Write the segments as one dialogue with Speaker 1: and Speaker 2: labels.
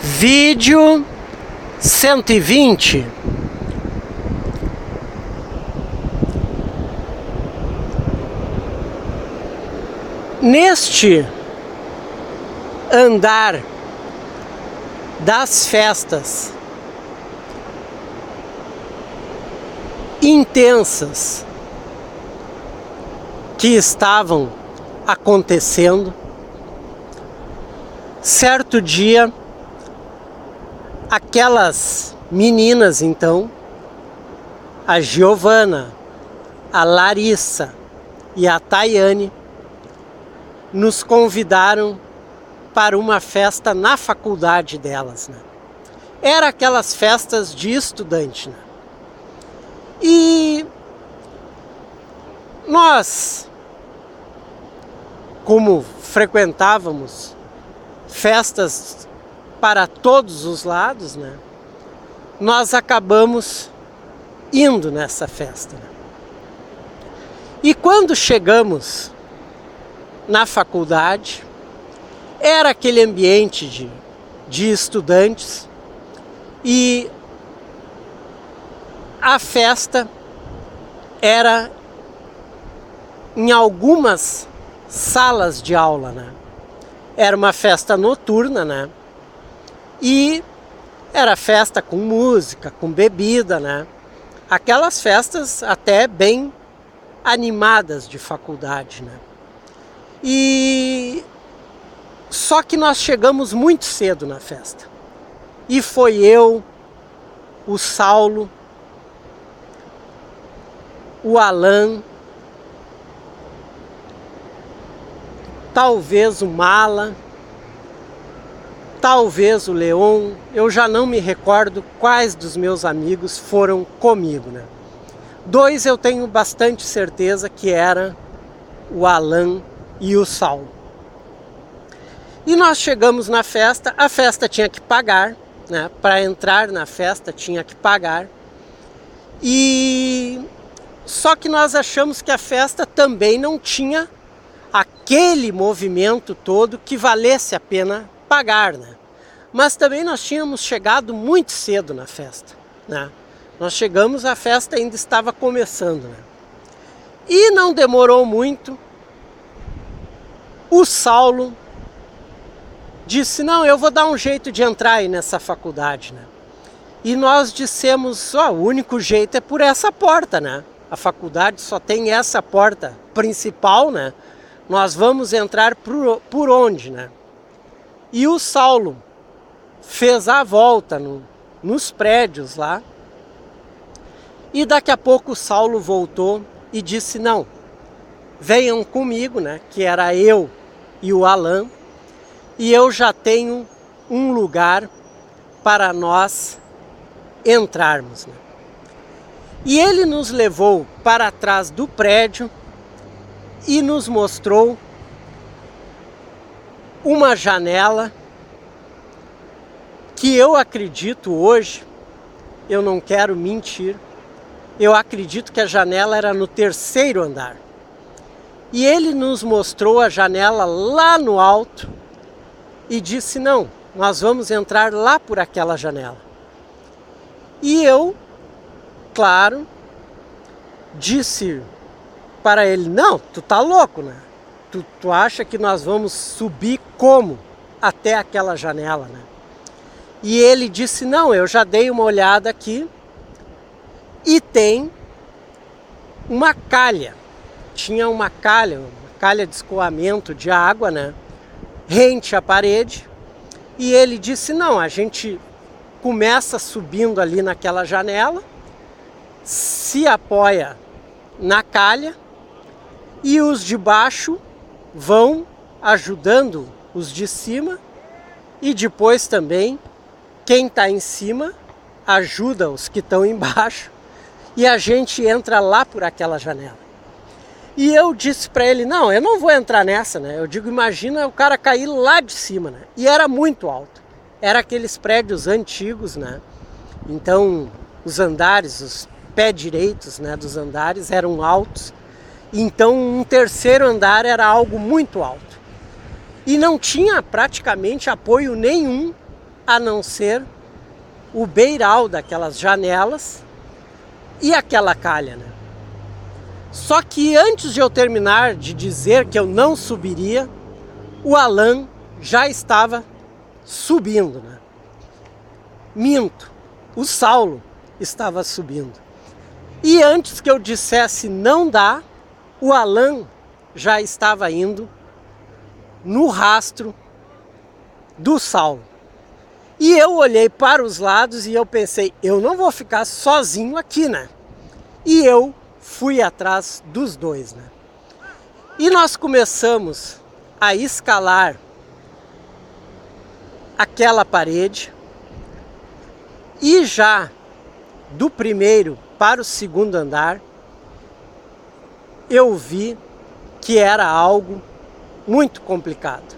Speaker 1: Vídeo 120. Neste andar das festas intensas que estavam acontecendo, certo dia, aquelas meninas, então, a Giovana, a Larissa e a Tayane, nos convidaram para uma festa na faculdade delas, né? Era aquelas festas de estudante, né? E nós, como frequentávamos festas para todos os lados, né? Nós acabamos indo nessa festa, né? E quando chegamos na faculdade, era aquele ambiente de estudantes e a festa era em algumas salas de aula, né? Era uma festa noturna, né? E era festa com música, com bebida, né? Aquelas festas até bem animadas de faculdade, né? E só que nós chegamos muito cedo na festa. E foi eu, o Saulo, o Alan, talvez o Mala, talvez o Leon, eu já não me recordo quais dos meus amigos foram comigo, né? Dois eu tenho bastante certeza que era o Alan e o Saulo. E nós chegamos na festa, a festa tinha que pagar, né? Para entrar na festa tinha que pagar. E só que nós achamos que a festa também não tinha aquele movimento todo que valesse a pena pagar, né? Mas também nós tínhamos chegado muito cedo na festa, né? Nós chegamos, a festa ainda estava começando, né? E não demorou muito, o Saulo disse, não, eu vou dar um jeito de entrar aí nessa faculdade, né? E nós dissemos, o único jeito é por essa porta, né? A faculdade só tem essa porta principal, né? Nós vamos entrar por onde, né? E o Saulo fez a volta nos prédios lá. E daqui a pouco o Saulo voltou e disse, não, venham comigo, né? Que era eu e o Alan. E eu já tenho um lugar para nós entrarmos, né? E ele nos levou para trás do prédio e nos mostrou uma janela que eu acredito hoje, eu não quero mentir, eu acredito que a janela era no 3º andar. E ele nos mostrou a janela lá no alto e disse, não, nós vamos entrar lá por aquela janela. E eu, claro, disse para ele, não, tu tá louco, né? Tu acha que nós vamos subir como até aquela janela, né? E ele disse, não, eu já dei uma olhada aqui e tem uma calha. Tinha uma calha de escoamento de água, né? Rente à parede. E ele disse, não, a gente começa subindo ali naquela janela, se apoia na calha e os de baixo vão ajudando os de cima e depois também quem está em cima ajuda os que estão embaixo e a gente entra lá por aquela janela. E eu disse para ele, não, eu não vou entrar nessa, né? Eu digo, imagina o cara cair lá de cima, né? E era muito alto. Era aqueles prédios antigos, né? Então, os andares, os pés direitos, né, dos andares eram altos. Então, um 3º andar era algo muito alto. E não tinha praticamente apoio nenhum a não ser o beiral daquelas janelas e aquela calha, né? Só que antes de eu terminar de dizer que eu não subiria, o Alan já estava subindo, né? Minto, o Saulo estava subindo. E antes que eu dissesse não dá, o Alan já estava indo no rastro do Saulo. E eu olhei para os lados e eu pensei, eu não vou ficar sozinho aqui, né? E eu fui atrás dos dois, né? E nós começamos a escalar aquela parede e já do primeiro para o segundo andar eu vi que era algo muito complicado.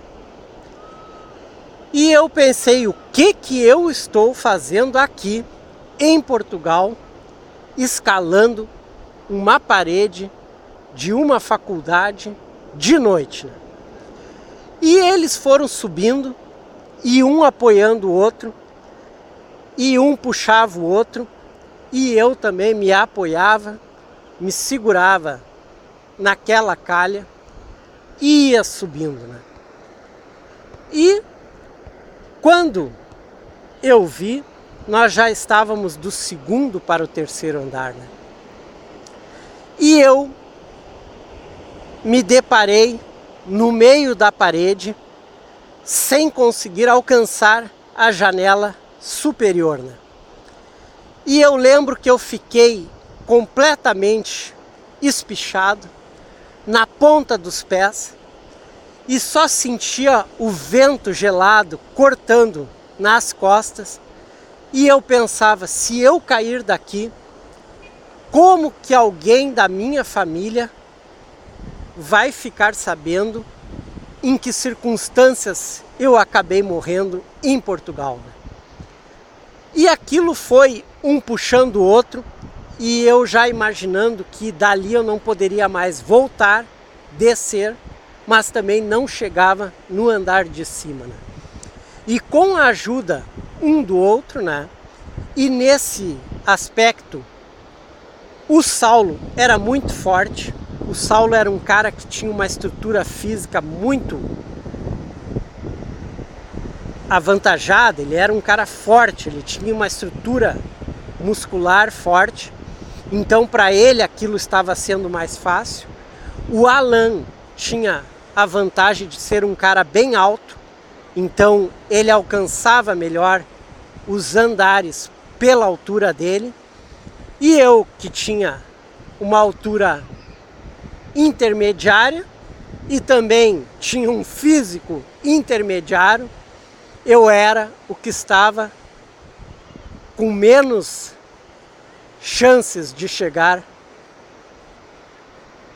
Speaker 1: E eu pensei, o que eu estou fazendo aqui em Portugal, escalando uma parede de uma faculdade de noite, né? E eles foram subindo, e um apoiando o outro, e um puxava o outro, e eu também me apoiava, me segurava naquela calha, e ia subindo, né? E quando eu vi, nós já estávamos do segundo para o terceiro andar, né? E eu me deparei no meio da parede, sem conseguir alcançar a janela superior, né? E eu lembro que eu fiquei completamente espichado, na ponta dos pés, e só sentia o vento gelado cortando nas costas, e eu pensava, se eu cair daqui, como que alguém da minha família vai ficar sabendo em que circunstâncias eu acabei morrendo em Portugal, né? E aquilo foi um puxando o outro, e eu já imaginando que dali eu não poderia mais voltar, descer, mas também não chegava no andar de cima, né? E com a ajuda um do outro, né? E nesse aspecto, o Saulo era muito forte. O Saulo era um cara que tinha uma estrutura física muito avantajada, ele era um cara forte, ele tinha uma estrutura muscular forte, então para ele aquilo estava sendo mais fácil. O Alan tinha a vantagem de ser um cara bem alto, então ele alcançava melhor os andares pela altura dele, e eu que tinha uma altura intermediária e também tinha um físico intermediário, eu era o que estava com menos chances de chegar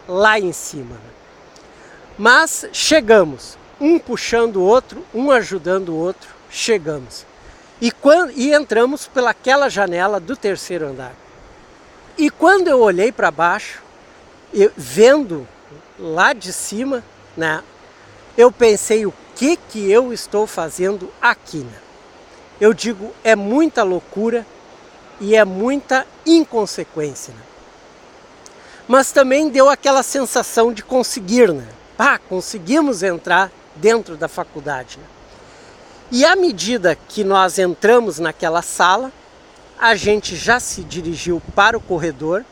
Speaker 1: lá em cima. Mas chegamos, um puxando o outro, um ajudando o outro, chegamos. E entramos pelaquela janela do terceiro andar. E quando eu olhei para baixo, vendo lá de cima, né, eu pensei, o que eu estou fazendo aqui, né? Eu digo, é muita loucura e é muita inconsequência, né? Mas também deu aquela sensação de conseguir, né? Conseguimos entrar dentro da faculdade, né? E à medida que nós entramos naquela sala, a gente já se dirigiu para o corredor,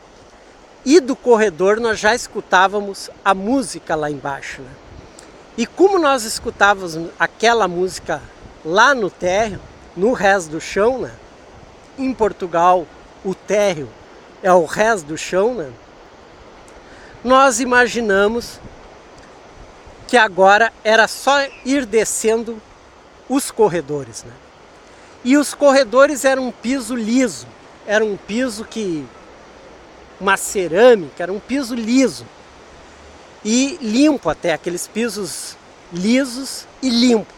Speaker 1: e do corredor nós já escutávamos a música lá embaixo, né? E como nós escutávamos aquela música lá no térreo, no rés do chão, né? Em Portugal o térreo é o rés do chão, né? Nós imaginamos que agora era só ir descendo os corredores, né? E os corredores eram um piso liso, era um piso uma cerâmica, era um piso liso e limpo até, aqueles pisos lisos e limpo.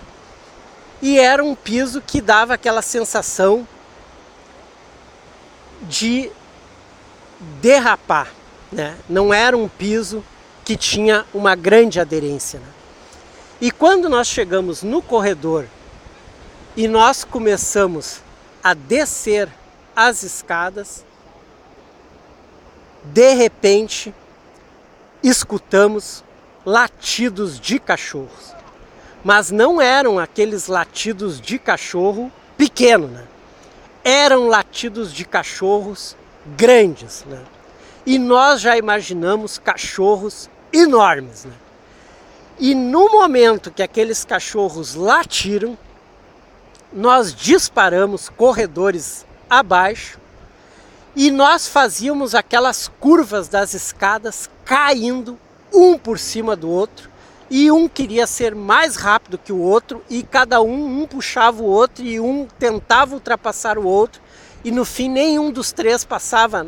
Speaker 1: E era um piso que dava aquela sensação de derrapar, né? Não era um piso que tinha uma grande aderência, né? E quando nós chegamos no corredor e nós começamos a descer as escadas. De repente, escutamos latidos de cachorros. Mas não eram aqueles latidos de cachorro pequeno, né? Eram latidos de cachorros grandes, né? E nós já imaginamos cachorros enormes, né? E no momento que aqueles cachorros latiram, nós disparamos corredores abaixo e nós fazíamos aquelas curvas das escadas caindo um por cima do outro, e um queria ser mais rápido que o outro, e cada um puxava o outro e um tentava ultrapassar o outro, e no fim nenhum dos três passava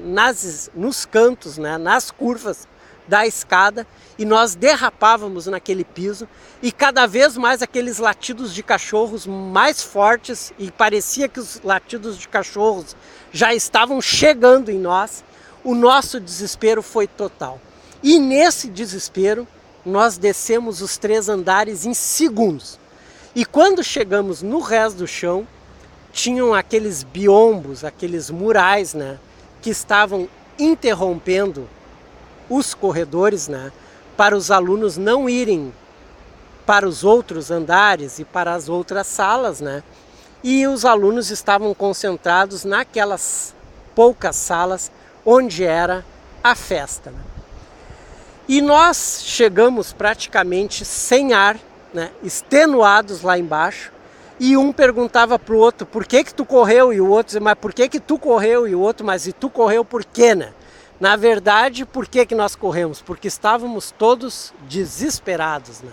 Speaker 1: nos cantos, né, nas curvas da escada, e nós derrapávamos naquele piso, e cada vez mais aqueles latidos de cachorros mais fortes, e parecia que os latidos de cachorros já estavam chegando em nós. O nosso desespero foi total. E nesse desespero, nós descemos os 3 andares em segundos. E quando chegamos no resto do chão, tinham aqueles biombos, aqueles murais, né, que estavam interrompendo os corredores, né, para os alunos não irem para os outros andares e para as outras salas, né? E os alunos estavam concentrados naquelas poucas salas onde era a festa, né? E nós chegamos praticamente sem ar, né, extenuados lá embaixo, e um perguntava para o outro, por que tu correu? E o outro dizia, mas por que tu correu? E o outro, mas e tu correu por quê, né? Na verdade, por que nós corremos? Porque estávamos todos desesperados, né?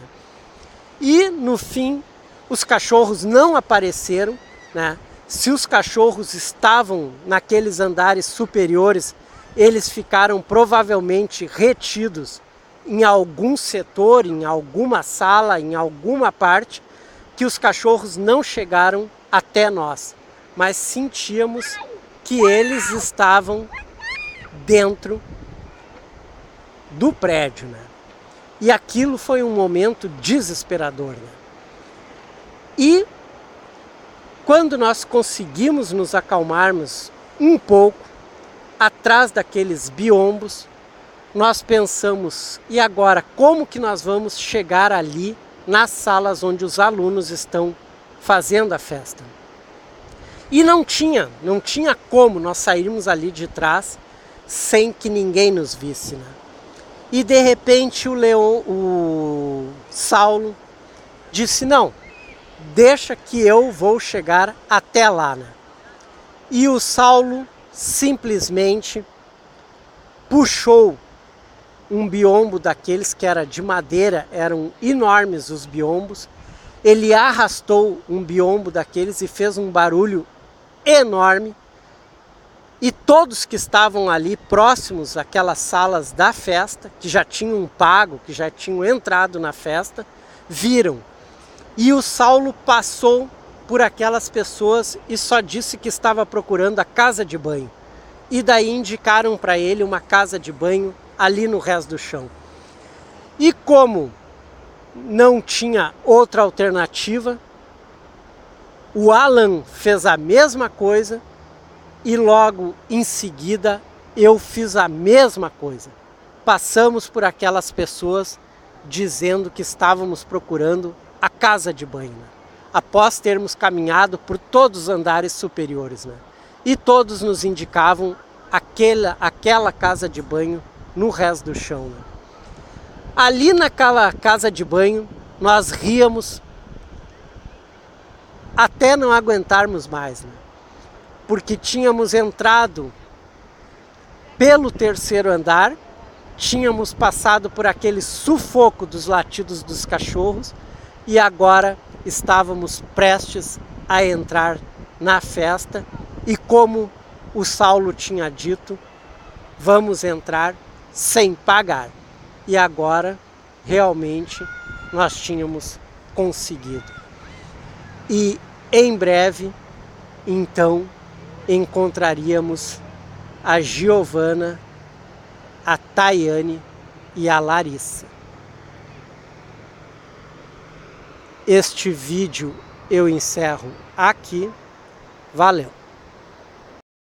Speaker 1: E no fim, os cachorros não apareceram, né? Se os cachorros estavam naqueles andares superiores, eles ficaram provavelmente retidos em algum setor, em alguma sala, em alguma parte, que os cachorros não chegaram até nós, mas sentíamos que eles estavam dentro do prédio, né? E aquilo foi um momento desesperador, né? E quando nós conseguimos nos acalmarmos um pouco, atrás daqueles biombos, nós pensamos, e agora, como que nós vamos chegar ali nas salas onde os alunos estão fazendo a festa? E não tinha como nós sairmos ali de trás sem que ninguém nos visse, né? E de repente o Saulo disse, não, deixa que eu vou chegar até lá, né? E o Saulo simplesmente puxou um biombo daqueles que era de madeira, eram enormes os biombos. Ele arrastou um biombo daqueles e fez um barulho enorme. E todos que estavam ali próximos àquelas salas da festa, que já tinham pago, que já tinham entrado na festa, viram. E o Saulo passou por aquelas pessoas e só disse que estava procurando a casa de banho. E daí indicaram para ele uma casa de banho ali no resto do chão. E como não tinha outra alternativa, o Alan fez a mesma coisa e logo em seguida eu fiz a mesma coisa. Passamos por aquelas pessoas dizendo que estávamos procurando a casa de banho, né? Após termos caminhado por todos os andares superiores, né? E todos nos indicavam aquela casa de banho no resto do chão, né? Ali naquela casa de banho nós ríamos até não aguentarmos mais, né? Porque tínhamos entrado pelo 3º andar, tínhamos passado por aquele sufoco dos latidos dos cachorros e agora estávamos prestes a entrar na festa e, como o Saulo tinha dito, vamos entrar sem pagar. E agora realmente nós tínhamos conseguido. E em breve, então, encontraríamos a Giovana, a Tayane e a Larissa. Este vídeo eu encerro aqui. Valeu!